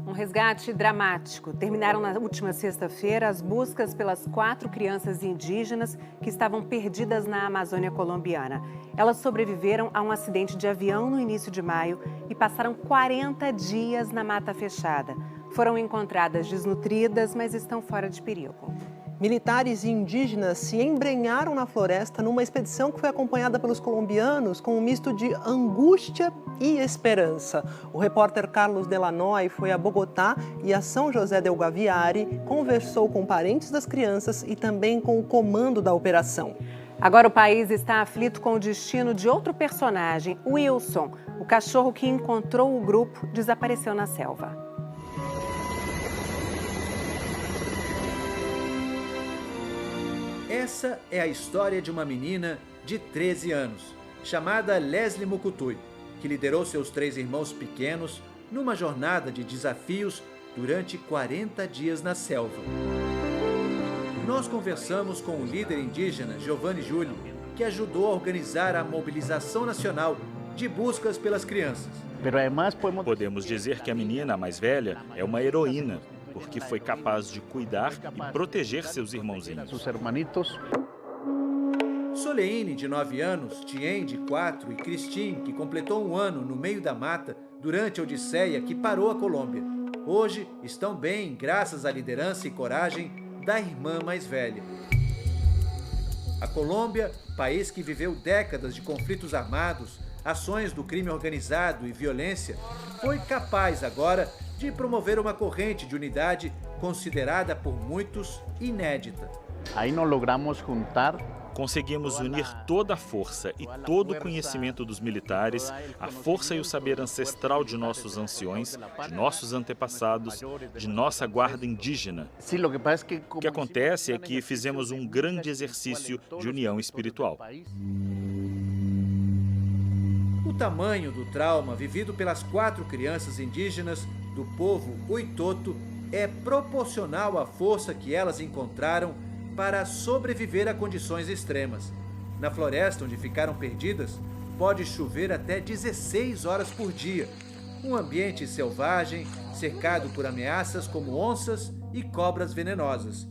Um resgate dramático. Terminaram na última sexta-feira as buscas pelas 4 crianças indígenas que estavam perdidas na Amazônia colombiana. Elas sobreviveram a um acidente de avião no início de maio e passaram 40 dias na mata fechada. Foram encontradas desnutridas, mas estão fora de perigo. Militares e indígenas se embrenharam na floresta numa expedição que foi acompanhada pelos colombianos com um misto de angústia e esperança. O repórter Carlos Delanoy foi a Bogotá e a São José del Guaviare, conversou com parentes das crianças e também com o comando da operação. Agora o país está aflito com o destino de outro personagem, Wilson. O cachorro que encontrou o grupo desapareceu na selva. Essa é a história de uma menina de 13 anos, chamada Leslie Mukutui, que liderou seus 3 irmãos pequenos numa jornada de desafios durante 40 dias na selva. Nós conversamos com o líder indígena Giovanni Júlio, que ajudou a organizar a mobilização nacional de buscas pelas crianças. Podemos dizer que a menina mais velha é uma heroína, porque foi capaz de cuidar e proteger seus irmãozinhos. Soleine, de 9 anos, Tien, de 4 e Christine, que completou 1 ano no meio da mata durante a odisseia que parou a Colômbia. Hoje estão bem graças à liderança e coragem da irmã mais velha. A Colômbia, país que viveu décadas de conflitos armados, ações do crime organizado e violência, foi capaz agora de promover uma corrente de unidade considerada por muitos inédita. Conseguimos unir toda a força e todo o conhecimento dos militares, a força e o saber ancestral de nossos anciões, de nossos antepassados, de nossa guarda indígena. O que acontece é que fizemos um grande exercício de união espiritual. O tamanho do trauma vivido pelas 4 crianças indígenas do povo Uitoto é proporcional à força que elas encontraram para sobreviver a condições extremas. Na floresta onde ficaram perdidas, pode chover até 16 horas por dia. Um ambiente selvagem, cercado por ameaças como onças e cobras venenosas.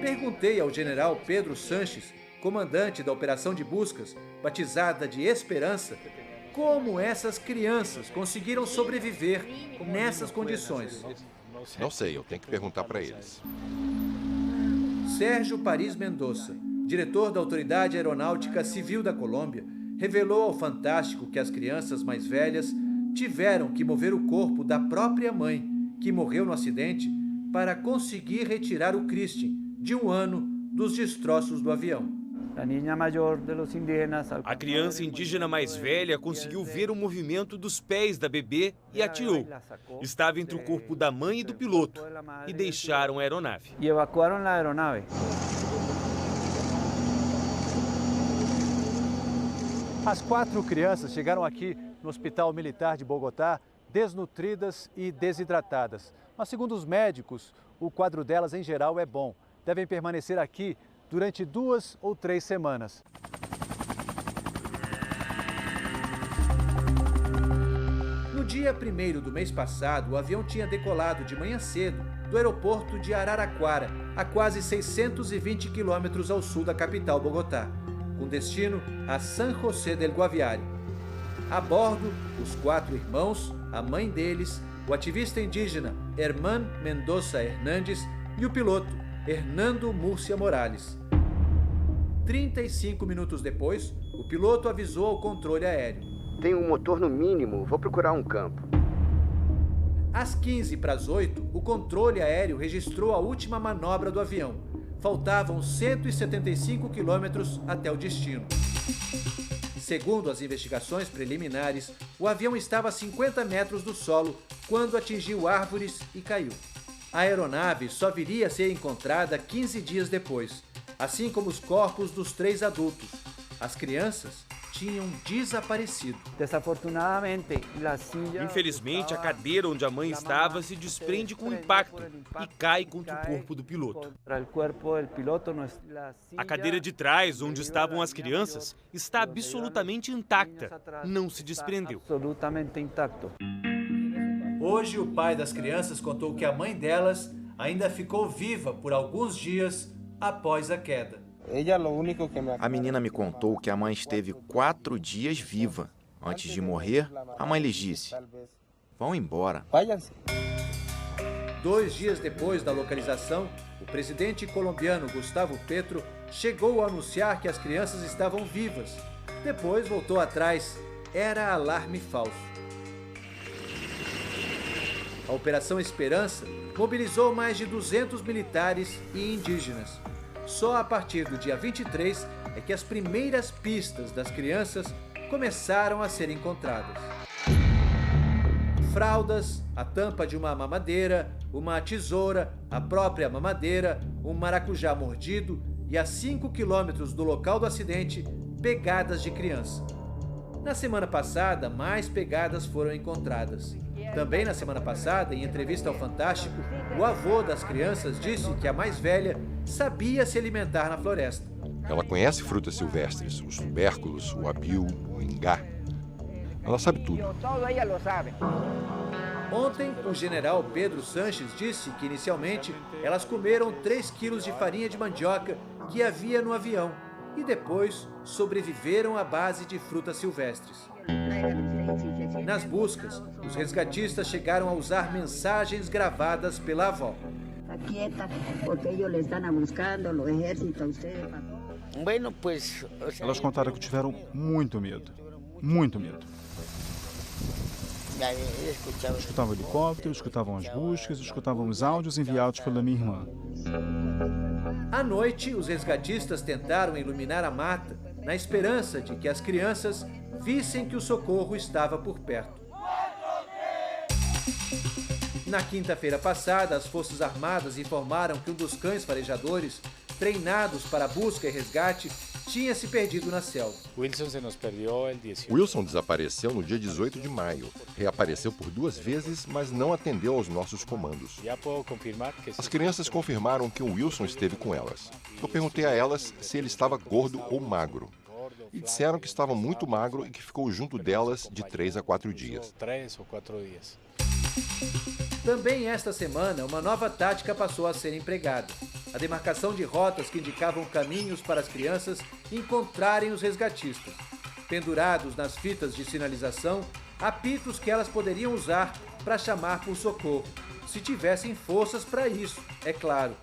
Perguntei ao general Pedro Sanches, comandante da operação de buscas, batizada de Esperança, como essas crianças conseguiram sobreviver nessas condições. Não sei, eu tenho que perguntar para eles. Sérgio Paris Mendonça, diretor da Autoridade Aeronáutica Civil da Colômbia, revelou ao Fantástico que as crianças mais velhas tiveram que mover o corpo da própria mãe, que morreu no acidente, para conseguir retirar o Christian, de 1 ano, dos destroços do avião. A criança indígena mais velha conseguiu ver o movimento dos pés da bebê e atirou. Estava entre o corpo da mãe e do piloto e deixaram a aeronave. As 4 crianças chegaram aqui no Hospital Militar de Bogotá desnutridas e desidratadas. Mas, segundo os médicos, o quadro delas em geral é bom. Devem permanecer aqui durante 2 ou 3 semanas. No dia 1º do mês passado, o avião tinha decolado de manhã cedo do aeroporto de Araraquara, a quase 620 quilômetros ao sul da capital Bogotá, com destino a San José del Guaviare. A bordo, os 4 irmãos, a mãe deles, o ativista indígena Herman Mendoza Hernandes e o piloto Hernando Múrcia Morales. 35 minutos depois, o piloto avisou ao controle aéreo. Tem um motor no mínimo, vou procurar um campo. Às 7:45, o controle aéreo registrou a última manobra do avião. Faltavam 175 quilômetros até o destino. Segundo as investigações preliminares, o avião estava a 50 metros do solo quando atingiu árvores e caiu. A aeronave só viria a ser encontrada 15 dias depois, assim como os corpos dos 3 adultos. As crianças tinham desaparecido. Infelizmente, a cadeira onde a mãe estava se desprende com o impacto e cai contra o corpo do piloto. A cadeira de trás, onde estavam as crianças, está absolutamente intacta. Não se desprendeu. Hoje, o pai das crianças contou que a mãe delas ainda ficou viva por alguns dias após a queda. A menina me contou que a mãe esteve 4 dias viva. Antes de morrer, a mãe lhes disse: "Vão embora." 2 dias depois da localização, o presidente colombiano Gustavo Petro chegou a anunciar que as crianças estavam vivas. Depois voltou atrás. Era alarme falso. A Operação Esperança mobilizou mais de 200 militares e indígenas. Só a partir do dia 23 é que as primeiras pistas das crianças começaram a ser encontradas. Fraldas, a tampa de uma mamadeira, uma tesoura, a própria mamadeira, um maracujá mordido e a 5 quilômetros do local do acidente, pegadas de criança. Na semana passada, mais pegadas foram encontradas. Também na semana passada, em entrevista ao Fantástico, o avô das crianças disse que a mais velha sabia se alimentar na floresta. Ela conhece frutas silvestres, os tubérculos, o abil, o ingá. Ela sabe tudo. Ontem, o general Pedro Sanches disse que, inicialmente, elas comeram 3 quilos de farinha de mandioca que havia no avião e depois sobreviveram à base de frutas silvestres. Nas buscas, os resgatistas chegaram a usar mensagens gravadas pela avó. Elas contaram que tiveram muito medo, muito medo. Escutavam helicópteros, escutavam as buscas, escutavam os áudios enviados pela minha irmã. À noite, os resgatistas tentaram iluminar a mata, na esperança de que as crianças vissem que o socorro estava por perto. Na quinta-feira passada, as Forças Armadas informaram que um dos cães farejadores, treinados para busca e resgate, tinha se perdido na selva. Wilson desapareceu no dia 18 de maio. Reapareceu por 2 vezes, mas não atendeu aos nossos comandos. As crianças confirmaram que o Wilson esteve com elas. Eu perguntei a elas se ele estava gordo ou magro. E disseram que estava muito magro e que ficou junto delas de 3 a 4 dias. Também esta semana, uma nova tática passou a ser empregada. A demarcação de rotas que indicavam caminhos para as crianças encontrarem os resgatistas. Pendurados nas fitas de sinalização, apitos que elas poderiam usar para chamar por socorro, se tivessem forças para isso, é claro.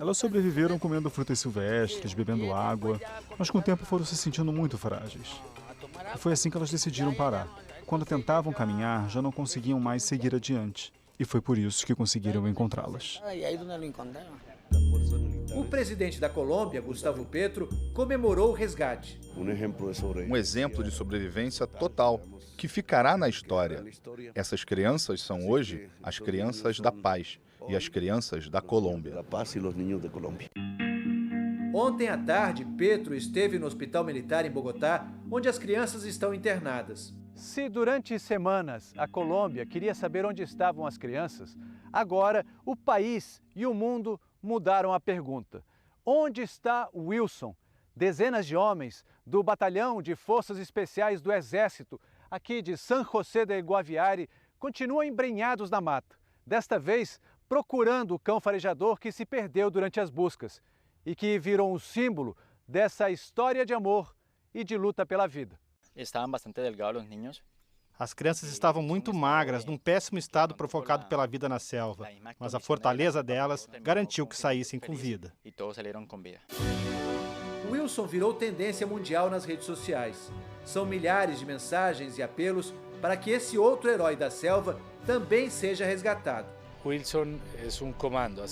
Elas sobreviveram comendo frutas silvestres, bebendo água, mas com o tempo foram se sentindo muito frágeis. E foi assim que elas decidiram parar. Quando tentavam caminhar, já não conseguiam mais seguir adiante. E foi por isso que conseguiram encontrá-las. O presidente da Colômbia, Gustavo Petro, comemorou o resgate. Um exemplo de sobrevivência total, que ficará na história. Essas crianças são hoje as crianças da paz e as crianças da Colômbia. Ontem à tarde, Petro esteve no Hospital Militar em Bogotá, onde as crianças estão internadas. Se durante semanas a Colômbia queria saber onde estavam as crianças, agora o país e o mundo mudaram a pergunta. Onde está Wilson? Dezenas de homens do Batalhão de Forças Especiais do Exército, aqui de San José de Guaviare, continuam embrenhados na mata. Desta vez, procurando o cão farejador que se perdeu durante as buscas e que virou um símbolo dessa história de amor e de luta pela vida. Estavam bastante delgados os niños. As crianças estavam muito magras, num péssimo estado provocado pela vida na selva, mas a fortaleza delas garantiu que saíssem com vida. E todos saíram com vida. Wilson virou tendência mundial nas redes sociais. São milhares de mensagens e apelos para que esse outro herói da selva também seja resgatado. Wilson é um comando,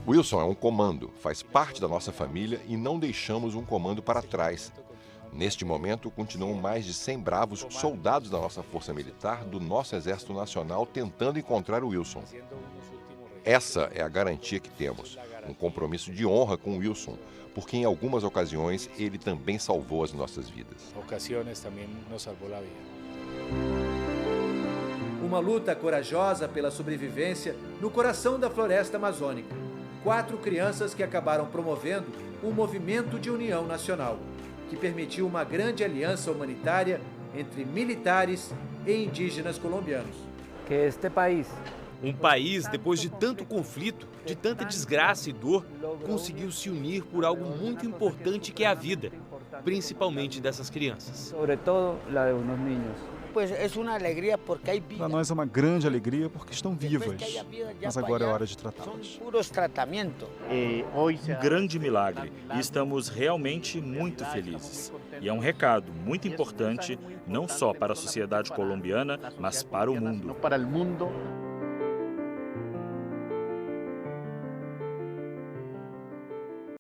Wilson é um comando, faz parte da nossa família e não deixamos um comando para trás. Neste momento, continuam mais de 100 bravos soldados da nossa Força Militar, do nosso Exército Nacional, tentando encontrar o Wilson. Essa é a garantia que temos, um compromisso de honra com o Wilson, porque em algumas ocasiões ele também salvou as nossas vidas. Uma luta corajosa pela sobrevivência no coração da floresta amazônica. 4 crianças que acabaram promovendo um movimento de união nacional, que permitiu uma grande aliança humanitária entre militares e indígenas colombianos. Um país, depois de tanto conflito, de tanta desgraça e dor, conseguiu se unir por algo muito importante que é a vida, principalmente dessas crianças. Para nós é uma grande alegria porque estão vivas, mas agora é hora de tratá-las. Um grande milagre e estamos realmente muito felizes. E é um recado muito importante, não só para a sociedade colombiana, mas para o mundo.